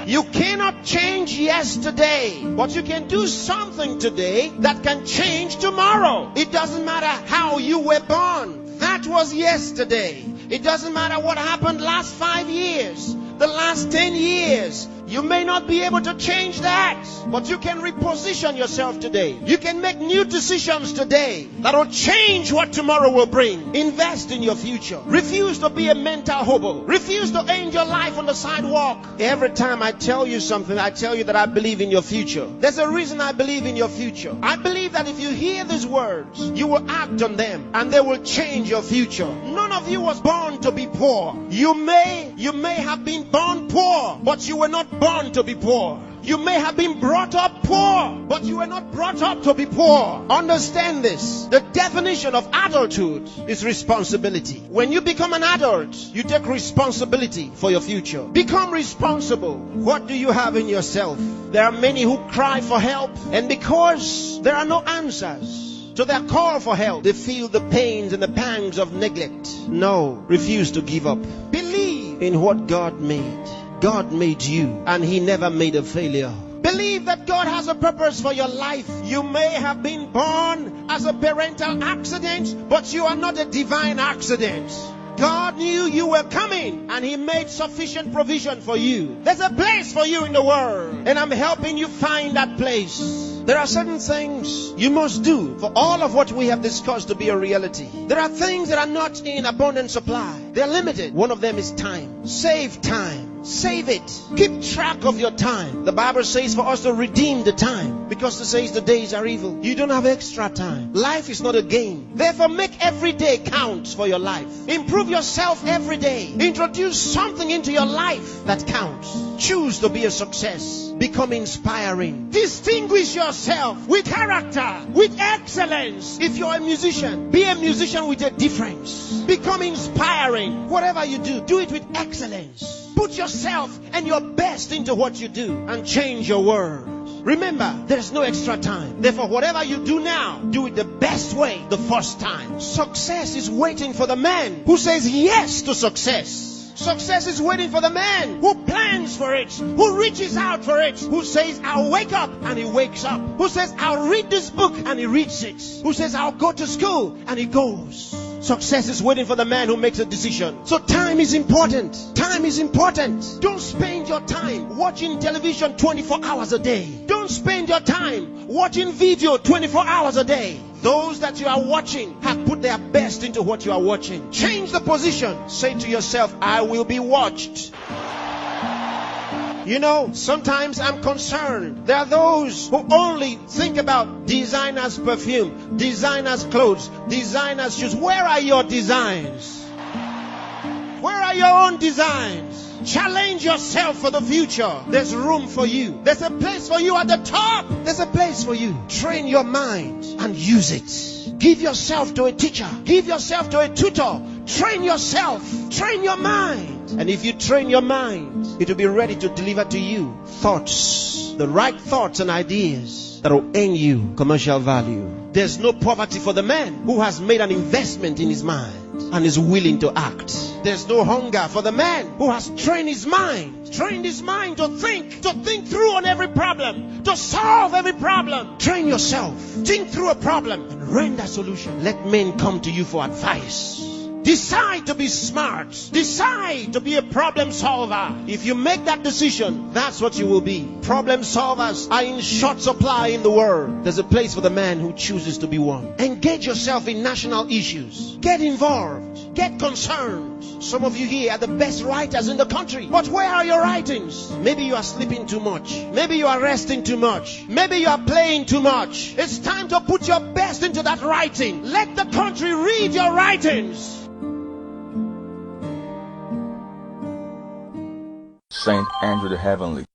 You cannot change yesterday, but you can do something today that can change tomorrow. It doesn't matter how you were born. That was yesterday. It doesn't matter what happened last 5 years, the last 10 years. You may not be able to change that, but you can reposition yourself today. You can make new decisions today that will change what tomorrow will bring. Invest in your future. Refuse to be a mental hobo. Refuse to end your life on the sidewalk. Every time I tell you something, I tell you that I believe in your future. There's a reason I believe in your future. I believe that if you hear these words, you will act on them and they will change your future. None of you was born to be poor. You may have been born poor, but you were not born to be poor. You may have been brought up poor, but you were not brought up to be poor. Understand this. The definition of adulthood is responsibility. When you become an adult, you take responsibility for your future. Become responsible. What do you have in yourself? There are many who cry for help, and because there are no answers to their call for help, they feel the pains and the pangs of neglect. No, refuse to give up. Believe in what God made. God made you, and He never made a failure. Believe that God has a purpose for your life. You may have been born as a parental accident, but you are not a divine accident. God knew you were coming, and He made sufficient provision for you. There's a place for you in the world, and I'm helping you find that place. There are certain things you must do for all of what we have discussed to be a reality. There are things that are not in abundant supply. They're limited. One of them is time. Save time. Save it. Keep track of your time. The Bible says for us to redeem the time, because it says the days are evil. You don't have extra time. Life is not a game. Therefore, make every day count for your life. Improve yourself every day. Introduce something into your life that counts. Choose to be a success. Become inspiring. Distinguish yourself with character, with excellence. If you're a musician, be a musician with a difference. Become inspiring. Whatever you do, do it with excellence. Put yourself and your best into what you do and change your world. Remember, there's no extra time. Therefore, whatever you do now, do it the best way the first time. Success is waiting for the man who says yes to success. Success is waiting for the man who plans for it, who reaches out for it, who says, I'll wake up, and he wakes up, who says, I'll read this book, and he reads it, who says, I'll go to school, and he goes. Success is waiting for the man who makes a decision. So time is important. Time is important. Don't spend your time watching television 24 hours a day. Don't spend your time watching video 24 hours a day. Those that you are watching have put their best into what you are watching. Change the position. Say to yourself, I will be watched. You know, sometimes I'm concerned. There are those who only think about designers' perfume, designers' clothes, designers' shoes. Where are your designs? Where are your own designs? Challenge yourself for the future. There's room for you. There's a place for you at the top. There's a place for you. Train your mind and use it. Give yourself to a teacher. Give yourself to a tutor. Train yourself. Train your mind. And if you train your mind, it will be ready to deliver to you thoughts, the right thoughts and ideas that will earn you commercial value. There's no poverty for the man who has made an investment in his mind and is willing to act. There's no hunger for the man who has trained his mind to think through on every problem, to solve every problem. Train yourself. Think through a problem and render a solution. Let men come to you for advice. Decide to be smart. Decide to be a problem solver. If you make that decision, that's what you will be. Problem solvers are in short supply in the world. There's a place for the man who chooses to be one. Engage yourself in national issues. Get involved. Get concerned. Some of you here are the best writers in the country. But where are your writings? Maybe you are sleeping too much. Maybe you are resting too much. Maybe you are playing too much. It's time to put your best into that writing. Let the country read your writings. Saint Andrew the Heavenly.